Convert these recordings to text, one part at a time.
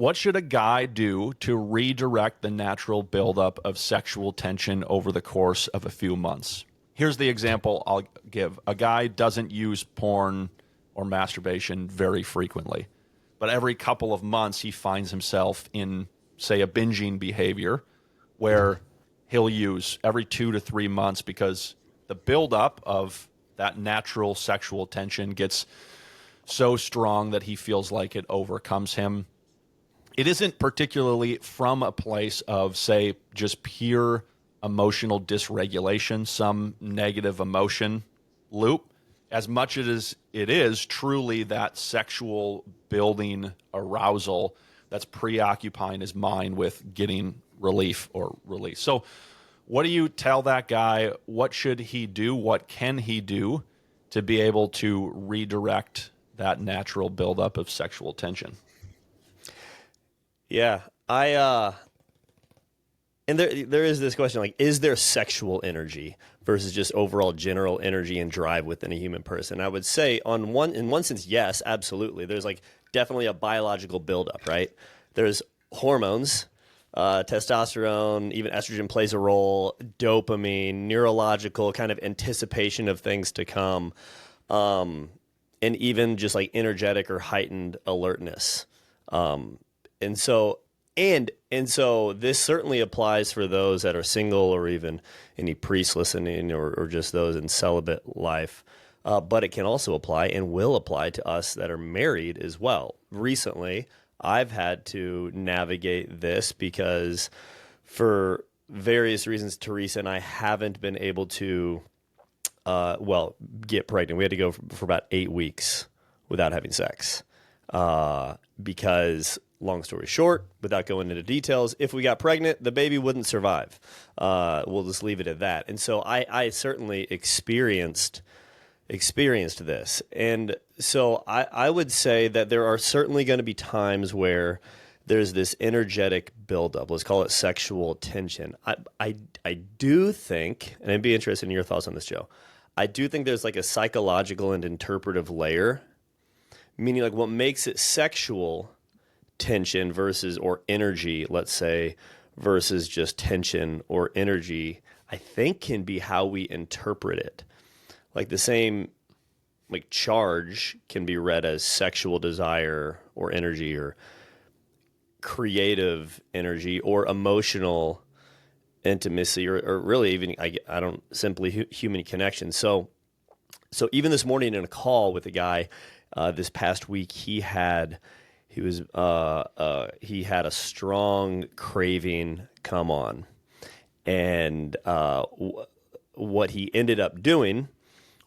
What should a guy do to redirect the natural buildup of sexual tension over the course of a few months? Here's the example I'll give. A guy doesn't use porn or masturbation very frequently, but every couple of months he finds himself in, say, a binging behavior where he'll use every 2 to 3 months because the buildup of that natural sexual tension gets so strong that he feels like it overcomes him. It isn't particularly from a place of, say, just pure emotional dysregulation, some negative emotion loop, as much as it is truly that sexual building arousal that's preoccupying his mind with getting relief or release. So what do you tell that guy? What should he do? What can he do to be able to redirect that natural buildup of sexual tension? Yeah, and there is this question, like, is there sexual energy versus just overall general energy and drive within a human person? I would say in one sense, yes, absolutely. There's like definitely a biological buildup, right? There's hormones, testosterone, even estrogen plays a role, dopamine, neurological kind of anticipation of things to come, and even just like energetic or heightened alertness. And so this certainly applies for those that are single or even any priests listening or just those in celibate life. But it can also apply and will apply to us that are married as well. Recently, I've had to navigate this because for various reasons, Teresa and I haven't been able to, get pregnant. We had to go for about 8 weeks without having sex because, long story short, without going into details, if we got pregnant, the baby wouldn't survive. We'll just leave it at that. And so I certainly experienced this. And so I would say that there are certainly going to be times where there's this energetic buildup. Let's call it sexual tension. I do think, and I'd be interested in your thoughts on this, Joe. I do think there's like a psychological and interpretive layer, meaning like what makes it sexual tension versus or energy, let's say, versus just tension or energy, I think can be how we interpret it. Like the same like charge can be read as sexual desire or energy or creative energy or emotional intimacy or really even I don't simply human connection. So even this morning in a call with a guy this past week, he had a strong craving come on, and what he ended up doing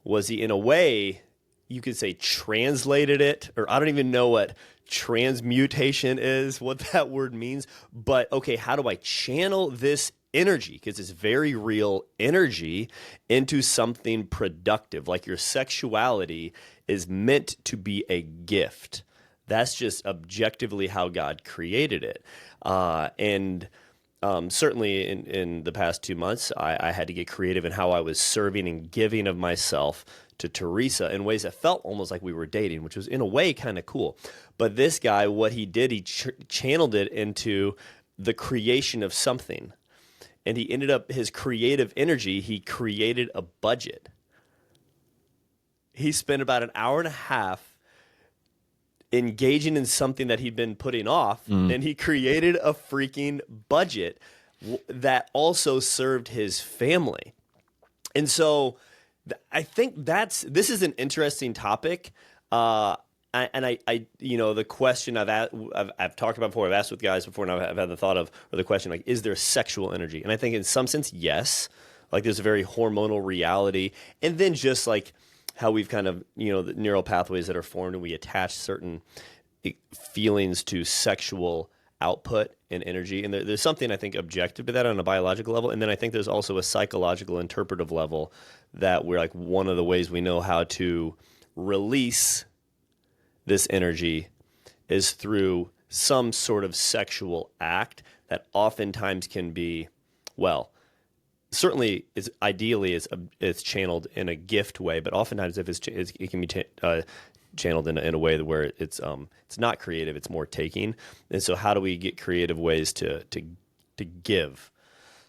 was he, in a way, you could say translated it, or I don't even know what transmutation is, what that word means, but okay, how do I channel this energy, because it's very real energy, into something productive? Like your sexuality is meant to be a gift. That's just objectively how God created it. And certainly in the past 2 months, I had to get creative in how I was serving and giving of myself to Teresa in ways that felt almost like we were dating, which was in a way kind of cool. But this guy, what he did, he channeled it into the creation of something. And he ended up, his creative energy, he created a budget. He spent about an hour and a half engaging in something that he'd been putting off, and he created a freaking budget that also served his family. And so I think this is an interesting topic. The question I've talked about before, I've asked with guys before, and I've had the thought of, or the question, like, is there sexual energy? And I think in some sense, yes. Like there's a very hormonal reality. And then just like how we've kind of, the neural pathways that are formed, and we attach certain feelings to sexual output and energy. And there's something, I think, objective to that on a biological level. And then I think there's also a psychological, interpretive level that we're like, one of the ways we know how to release this energy is through some sort of sexual act that oftentimes can be, certainly ideally it's channeled in a gift way, but oftentimes if it can be channeled in a way where it's not creative, it's more taking. And so how do we get creative ways to give?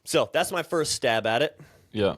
So that's my first stab at it. Yeah.